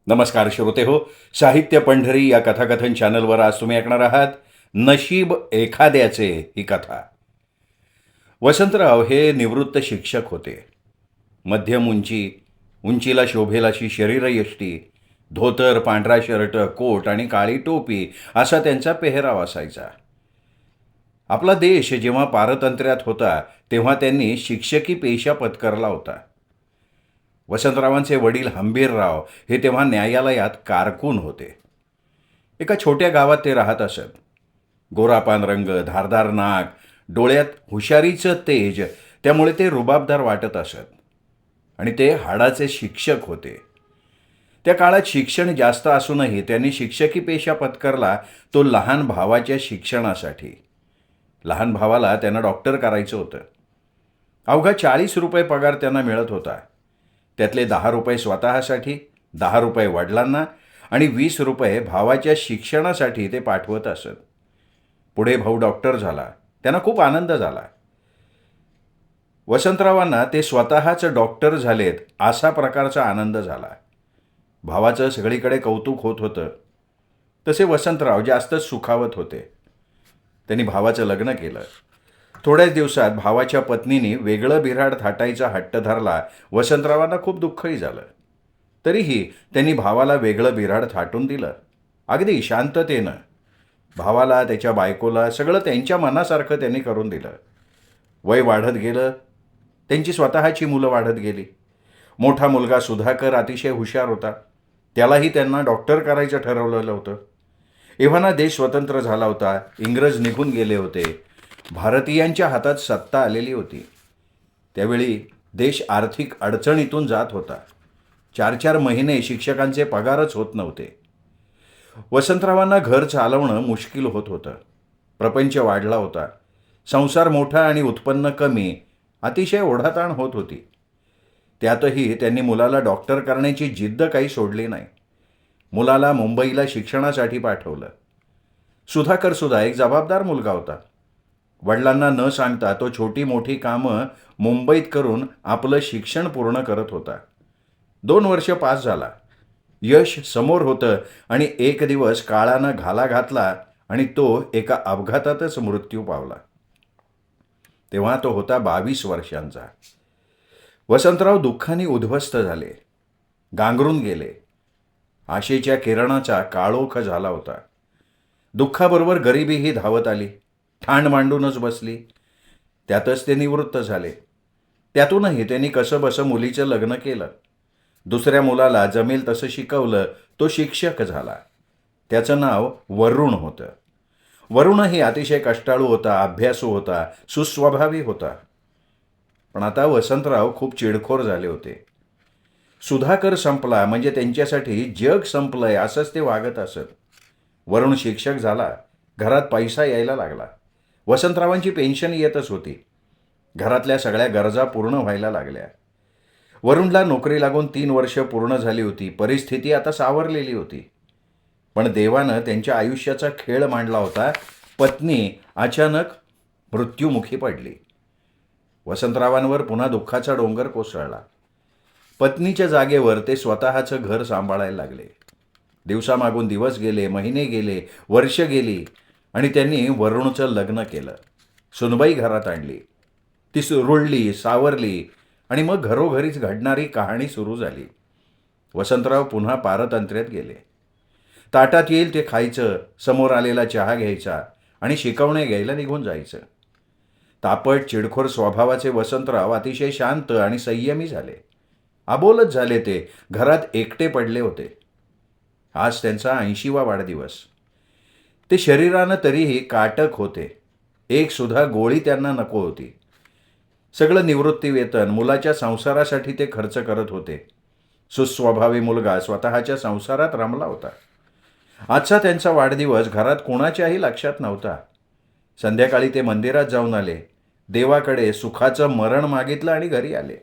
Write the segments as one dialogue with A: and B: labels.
A: नमस्कार श्रोते हो. साहित्य पंढरी या कथाकथन चॅनलवर आज तुम्ही ऐकणार आहात नशीब एखाद्याचे ही कथा. वसंतराव हे निवृत्त शिक्षक होते. मध्यम उंचीला शोभेल अशी शरीरयष्टी, धोतर, पांढरा शर्ट, कोट आणि काळी टोपी असा त्यांचा पेहराव असायचा. आपला देश जेव्हा पारतंत्र्यात होता तेव्हा त्यांनी शिक्षकी पेशा पत्करला होता. वसंतरावांचे वडील हंबीरराव हे तेव्हा न्यायालयात कारकून होते. एका छोट्या गावात ते राहत असत. गोरापान रंग, धारदार नाक, डोळ्यात हुशारीचं तेज, त्यामुळे ते रुबाबदार वाटत असत. आणि ते हाडाचे शिक्षक होते. त्या काळात शिक्षण जास्त असूनही त्यांनी शिक्षकी पेशा पत्करला, तो लहान भावाच्या शिक्षणासाठी. लहान भावाला त्यांना डॉक्टर करायचं होतं. अवघा 40 रुपये पगार त्यांना मिळत होता. त्यातले 10 रुपये स्वतःसाठी, 10 रुपये वडिलांना आणि 20 रुपये भावाच्या शिक्षणासाठी ते पाठवत असत. पुढे भाऊ डॉक्टर झाला. त्यांना खूप आनंद झाला. वसंतरावांना ते स्वतःच डॉक्टर झालेत असा प्रकारचा आनंद झाला. भावाचं सगळीकडे कौतुक होत होतं. तसे वसंतराव जास्त सुखावत होते. त्यांनी भावाचं लग्न केलं. थोड्याच दिवसात भावाच्या पत्नीने वेगळं बिऱ्हाड थाटायचा हट्ट धरला. वसंतरावांना खूप दुःखही झालं. तरीही त्यांनी भावाला वेगळं बिऱ्हाड थाटून दिलं, अगदी शांततेनं. भावाला, त्याच्या बायकोला सगळं त्यांच्या मनासारखं त्यांनी करून दिलं. वय वाढत गेलं. त्यांची स्वतःची मुलं वाढत गेली. मोठा मुलगा सुधाकर अतिशय हुशार होता. त्यालाही त्यांना डॉक्टर करायचं ठरवलेलं होतं. एव्हाना देश स्वतंत्र झाला होता. इंग्रज निघून गेले होते. भारतीयांच्या हातात सत्ता आलेली होती. त्यावेळी देश आर्थिक अडचणीतून जात होता. 4-4 महिने शिक्षकांचे पगारच होत नव्हते. वसंतरावांना घर चालवणं मुश्किल होत होतं. प्रपंच वाढला होता. संसार मोठा आणि उत्पन्न कमी, अतिशय ओढाताण होत होती. त्यातही त्यांनी मुलाला डॉक्टर करण्याची जिद्द काही सोडली नाही. मुलाला मुंबईला शिक्षणासाठी पाठवलं. सुधाकरसुद्धा एक जबाबदार मुलगा होता. वडिलांना न सांगता तो छोटी मोठी कामं मुंबईत करून आपलं शिक्षण पूर्ण करत होता. 2 वर्ष पास झाला. यश समोर होतं आणि एक दिवस काळानं घाला घातला आणि तो एका अपघातातच मृत्यू पावला. तेव्हा तो होता 22 वर्षांचा. वसंतराव दुःखाने उद्ध्वस्त झाले, गांगरून गेले. आशेच्या किरणाचा काळोख झाला होता. दुःखाबरोबर गरिबीही धावत आली, ठाण मांडूनच बसली. त्यातच ते निवृत्त झाले. त्यातूनही त्यांनी कसंबसं मुलीचं लग्न केलं. दुसऱ्या मुलाला जमेल तसं शिकवलं. तो शिक्षक झाला. त्याचं नाव वरुण होतं. वरुणही अतिशय कष्टाळू होता, अभ्यासू होता, सुस्वभावी होता. पण आता वसंतराव खूप चिडखोर झाले होते. सुधाकर संपला म्हणजे त्यांच्यासाठी जग संपलंय असंच ते वागत असत. वरुण शिक्षक झाला. घरात पैसा यायला लागला. वसंतरावांची पेन्शन येतच होती. घरातल्या सगळ्या गरजा पूर्ण व्हायला लागल्या. वरुणला नोकरी लागून 3 वर्ष पूर्ण झाली होती. परिस्थिती आता सावरलेली होती. पण देवानं त्यांच्या आयुष्याचा खेळ मांडला होता. पत्नी अचानक मृत्युमुखी पडली. वसंतरावांवर पुन्हा दुःखाचा डोंगर कोसळला. पत्नीच्या जागेवर ते स्वतःचं घर सांभाळायला लागले. दिवसामागून दिवस गेले, महिने गेले, वर्ष गेली आणि त्यांनी वरुणचं लग्न केलं. सुनबाई घरात आणली. ती रुळली, सावरली आणि मग घरोघरीच घडणारी कहाणी सुरू झाली. वसंतराव पुन्हा पारतंत्र्यात गेले. ताटात येईल ते खायचं, समोर आलेला चहा घ्यायचा आणि शिकवणे घ्यायला निघून जायचं. तापट चिडखोर स्वभावाचे वसंतराव अतिशय शांत आणि संयमी झाले. अबोलच झाले. ते घरात एकटे पडले होते. आज त्यांचा 80वा वाढदिवस. ते शरीरानं तरीही काटक होते. एक सुद्धा गोळी त्यांना नको होती. सगळं निवृत्तीवेतन मुलाच्या संसारासाठी ते खर्च करत होते. सुस्वभावी मुलगा स्वतःच्या संसारात रमला होता. आजचा त्यांचा वाढदिवस घरात कोणाच्याही लक्षात नव्हता. संध्याकाळी ते मंदिरात जाऊन आले. देवाकडे सुखाचं मरण मागितलं आणि घरी आले.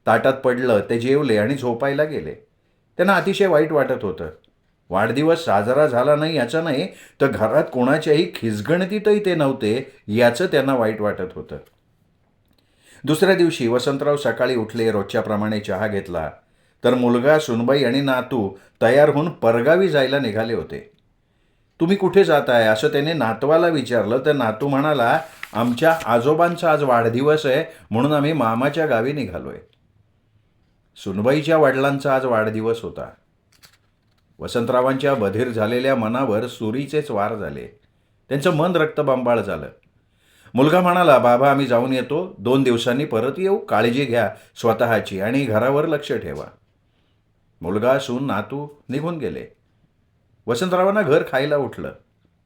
A: ताटात पडलं, ते जेवले आणि झोपायला गेले. त्यांना अतिशय वाईट वाटत होतं. वाढदिवस साजरा झाला नाही याचं नाही, तर घरात कोणाच्याही खिसगणतीतही ते नव्हते याचं त्यांना वाईट वाटत होतं. दुसऱ्या दिवशी वसंतराव सकाळी उठले, रोजच्याप्रमाणे चहा घेतला. तर मुलगा, सुनबाई आणि नातू तयार होऊन परगावी जायला निघाले होते. तुम्ही कुठे जाताय असं त्याने नातवाला विचारलं, तर नातू म्हणाला, आमच्या आजोबांचा आज वाढदिवस आहे म्हणून आम्ही मामाच्या गावी निघालोय. सुनबाईच्या वडिलांचा आज वाढदिवस होता. वसंतरावांच्या बधीर झालेल्या मनावर सुरीचेच वार झाले. त्यांचं मन रक्तबंबाळ झालं. मुलगा म्हणाला, बाबा आम्ही जाऊन येतो, 2 दिवसांनी परत येऊ, काळजी घ्या स्वतःची आणि घरावर लक्ष ठेवा. मुलगा, सून, नातू निघून गेले. वसंतरावांना घर खायला उठलं.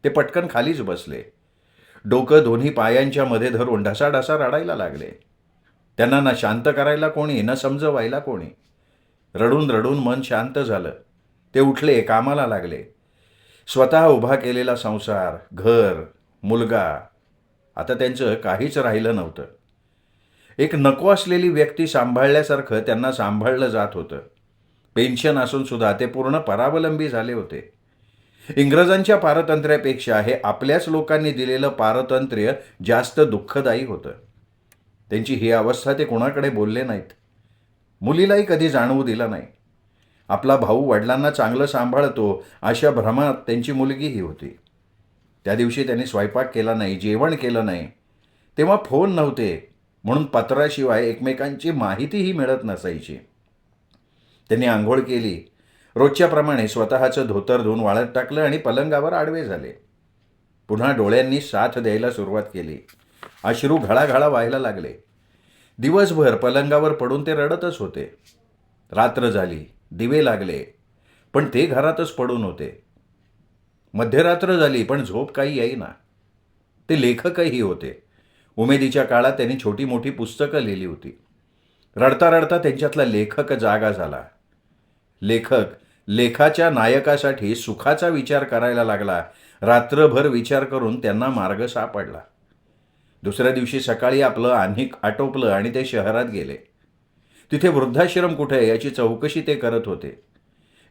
A: ते पटकन खालीच बसले. डोकं दोन्ही पायांच्या मध्ये धरून ढसाढसा रडायला लागले. त्यांना ना शांत करायला कोणी, न समजवायला कोणी. रडून रडून मन शांत झालं. ते उठले, कामाला लागले. स्वतः उभा केलेला संसार, घर, मुलगा, आता त्यांचं काहीच राहिलं नव्हतं. एक नको असलेली व्यक्ती सांभाळल्यासारखं त्यांना सांभाळलं जात होतं. पेन्शन असून सुद्धा ते पूर्ण परावलंबी झाले होते. इंग्रजांच्या पारतंत्र्यापेक्षा हे आपल्याच लोकांनी दिलेलं पारतंत्र्य जास्त दुःखदायी होतं. त्यांची ही अवस्था ते कोणाकडे बोलले नाहीत. मुलीलाही कधी जाणवू दिलं नाही. आपला भाऊ वडिलांना चांगलं सांभाळतो अशा भ्रमात त्यांची मुलगीही होती. त्या दिवशी त्यांनी स्वयंपाक केला नाही, जेवण केलं नाही. तेव्हा फोन नव्हते म्हणून पत्राशिवाय एकमेकांची माहितीही मिळत नसायची. त्यांनी आंघोळ केली. रोजच्याप्रमाणे स्वतःचं धोतर धुवून वाळत टाकलं आणि पलंगावर आडवे झाले. पुन्हा डोळ्यांनी साथ द्यायला सुरुवात केली. अश्रू घळाघळा व्हायला लागले. दिवसभर पलंगावर पडून ते रडतच होते. रात्र झाली, दिवे लागले, पण ते घरातच पडून होते. मध्यरात्र झाली, पण झोप काही येईना. ते लेखकही होते. उमेदीच्या काळात त्यांनी छोटी मोठी पुस्तकं लिहिली होती. रडता रडता त्यांच्यातला लेखक जागा झाला. लेखक लेखाच्या नायकासाठी सुखाचा विचार करायला लागला. रात्रभर विचार करून त्यांना मार्ग सापडला. दुसऱ्या दिवशी सकाळी आपलं आन्हिक आटोपलं आणि ते शहरात गेले. तिथे वृद्धाश्रम कुठे आहे याची चौकशी ते करत होते.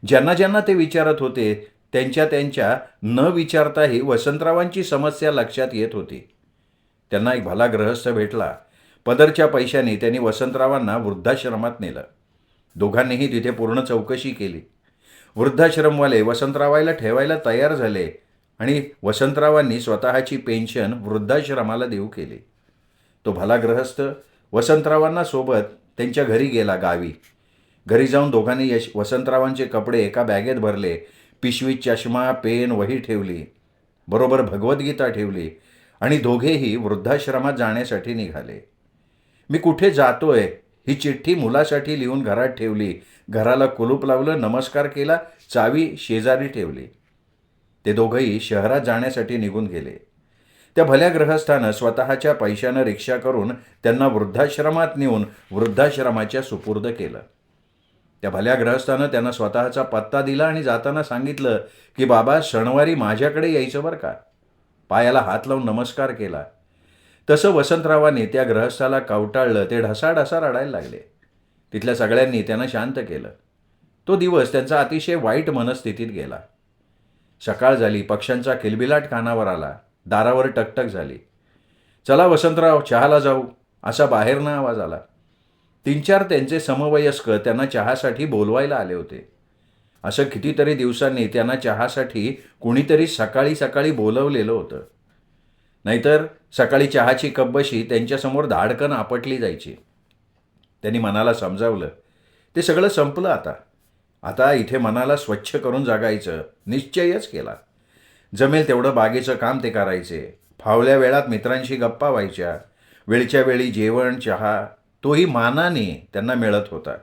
A: ज्यांना ज्यांना ते विचारत होते त्यांच्या न विचारताही वसंतरावांची समस्या लक्षात येत होती. त्यांना एक भला गृहस्थ भेटला. पदरच्या पैशाने त्यांनी वसंतरावांना वृद्धाश्रमात नेलं. दोघांनीही तिथे पूर्ण चौकशी केली. वृद्धाश्रमवाले वसंतरावायला ठेवायला तयार झाले आणि वसंतरावांनी स्वतःची पेन्शन वृद्धाश्रमाला देऊ केली. तो भला गृहस्थ वसंतरावांना सोबत त्यांच्या घरी गेला, गावी. घरी जाऊन दोघांनी वसंतरावांचे कपडे एका बॅगेत भरले. पिशवीत चष्मा, पेन, वही ठेवली. बरोबर भगवद्गीता ठेवली आणि दोघेही वृद्धाश्रमात जाण्यासाठी निघाले. मी कुठे जातोय ही चिठ्ठी मुलासाठी लिहून घरात ठेवली. घराला कुलूप लावलं, नमस्कार केला, चावी शेजारी ठेवली. ते दोघंही शहरात जाण्यासाठी निघून गेले. त्या भल्या गृहस्थानं स्वतःच्या पैशानं रिक्षा करून त्यांना वृद्धाश्रमात नेऊन वृद्धाश्रमाच्या सुपूर्द केलं. त्या भल्या गृहस्थानं त्यांना स्वतःचा पत्ता दिला आणि जाताना सांगितलं की बाबा शनिवारी माझ्याकडे यायचं बरं का. पायाला हात लावून नमस्कार केला. तसं वसंतरावांनी त्या गृहस्थाला कवटाळलं. ते ढसाढसा रडायला लागले. तिथल्या सगळ्यांनी त्यांना शांत केलं. तो दिवस त्यांचा अतिशय वाईट मनस्थितीत गेला. सकाळ झाली. पक्ष्यांचा किलबिलाट कानावर आला. दारावर टकटक झाली. चला वसंतराव, चहाला जाऊ, असा बाहेरनं आवाज आला. 3-4 त्यांचे समवयस्क त्यांना चहासाठी बोलवायला आले होते. असं कितीतरी दिवसांनी त्यांना चहासाठी कुणीतरी सकाळी सकाळी बोलवलेलं होतं. नाहीतर सकाळी चहाची कपबशी त्यांच्यासमोर धाडकन आपटली जायची. त्यांनी मनाला समजावलं, ते सगळं संपलं आता. आता इथे मनाला स्वच्छ करून जगायचं निश्चयच केला. जमेल तेवढं बागेचं काम ते करायचे. फावल्या वेळात मित्रांशी गप्पा व्हायच्या. वेळच्या वेळी जेवण, चहा, तोही मानाने त्यांना मिळत होता.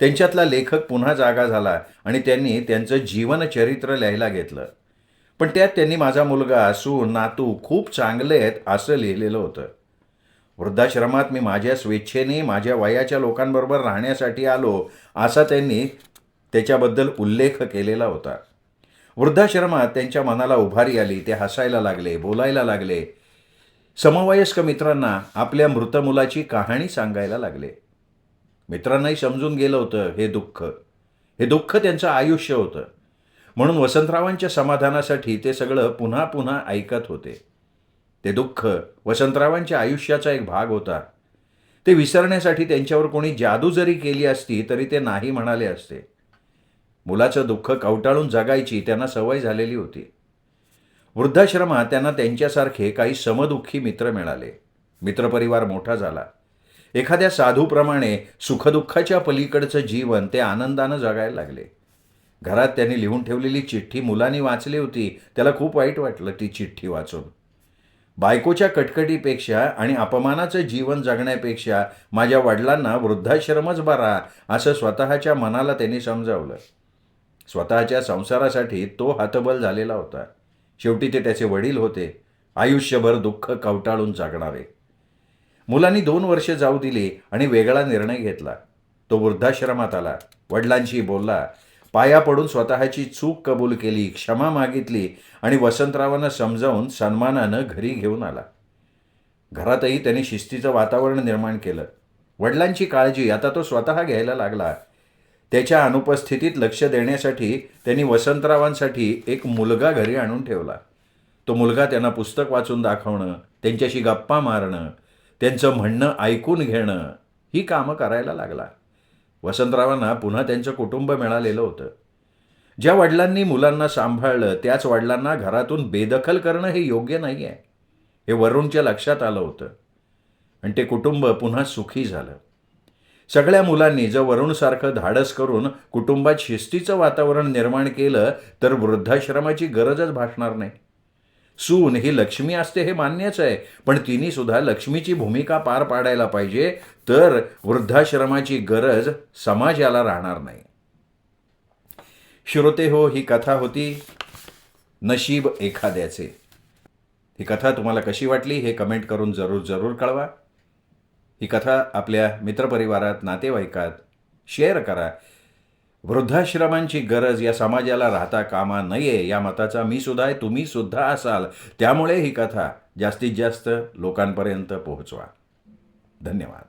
A: त्यांच्यातला लेखक पुन्हा जागा झाला आणि त्यांनी त्यांचं जीवनचरित्र लिहायला घेतलं. पण त्यात त्यांनी माझा मुलगा, सून, नातू खूप चांगले आहेत असं लिहिलेलं होतं. वृद्धाश्रमात मी माझ्या स्वेच्छेने माझ्या वयाच्या लोकांबरोबर राहण्यासाठी आलो असा त्यांनी त्याच्याबद्दल उल्लेख केलेला होता. वृद्धाश्रमात त्यांच्या मनाला उभारी आली. ते हसायला लागले, बोलायला लागले. समवयस्क मित्रांना आपल्या मृत मुलाची कहाणी सांगायला लागले. मित्रांनाही समजून गेलं होतं हे दुःख त्यांचं आयुष्य होतं. म्हणून वसंतरावांच्या समाधानासाठी ते सगळं पुन्हा पुन्हा ऐकत होते. ते दुःख वसंतरावांच्या आयुष्याचा एक भाग होता. ते विसरण्यासाठी त्यांच्यावर कोणी जादू जरी केली असती तरी ते नाही म्हणाले असते. मुलाचं दुःख कवटाळून जगायची त्यांना सवय झालेली होती. वृद्धाश्रमात त्यांना त्यांच्यासारखे काही समदुःखी मित्र मिळाले. मित्रपरिवार मोठा झाला. एखाद्या साधूप्रमाणे सुखदुःखाच्या पलीकडचं जीवन ते आनंदानं जगायला लागले. घरात त्यांनी लिहून ठेवलेली चिठ्ठी मुलांनी वाचली होती. त्याला खूप वाईट वाटलं ती चिठ्ठी वाचून. बायकोच्या कटकटीपेक्षा आणि अपमानाचं जीवन जगण्यापेक्षा माझ्या वडिलांना वृद्धाश्रमच बरा असं स्वतःच्या मनाला त्यांनी समजावलं. स्वतःच्या संसारासाठी तो हतबल झालेला होता. शेवटी ते त्याचे वडील होते, आयुष्यभर दुःख कवटाळून जगणारे. मुलांनी 2 वर्षे जाऊ दिली आणि वेगळा निर्णय घेतला. तो वृद्धाश्रमात आला. वडिलांशी बोलला. पाया पडून स्वतःची चूक कबूल केली, क्षमा मागितली आणि वसंतरावांना समजावून सन्मानानं घरी घेऊन आला. घरातही त्यांनी शिस्तीचं वातावरण निर्माण केलं. वडिलांची काळजी आता तो स्वतः घ्यायला लागला. त्याच्या अनुपस्थितीत लक्ष देण्यासाठी त्यांनी वसंतरावांसाठी एक मुलगा घरी आणून ठेवला. तो मुलगा त्यांना पुस्तक वाचून दाखवणं, त्यांच्याशी गप्पा मारणं, त्यांचं म्हणणं ऐकून घेणं ही कामं करायला लागला. वसंतरावांना पुन्हा त्यांचं कुटुंब मिळालेलं होतं. ज्या वडिलांनी मुलांना सांभाळलं त्याच वडिलांना घरातून बेदखल करणं हे योग्य नाही आहे, हे वरुणच्या लक्षात आलं होतं आणि ते कुटुंब पुन्हा सुखी झालं. सगळ्या मुलांनी जर वरुणसारखं धाडस करून कुटुंबात शिस्तीचं वातावरण निर्माण केलं तर वृद्धाश्रमाची गरजच भासणार नाही. सून ही लक्ष्मी असते हे मान्यच आहे, पण तिने सुद्धा लक्ष्मीची भूमिका पार पाडायला पाहिजे, तर वृद्धाश्रमाची गरज समाजाला राहणार नाही. श्रोते हो, ही कथा होती नशीब एखाद्याचे. ही कथा तुम्हाला कशी वाटली हे कमेंट करून जरूर कळवा. ही कथा आपल्या मित्रपरिवारात, नातेवाईकात शेअर करा. वृद्धाश्रमांची गरज या समाजाला राहता कामा नये या मताचा मी सुद्धा आहे, तुम्ही सुद्धा असाल. त्यामुळे ही कथा जास्तीत जास्त लोकांपर्यंत पोहोचवा. धन्यवाद.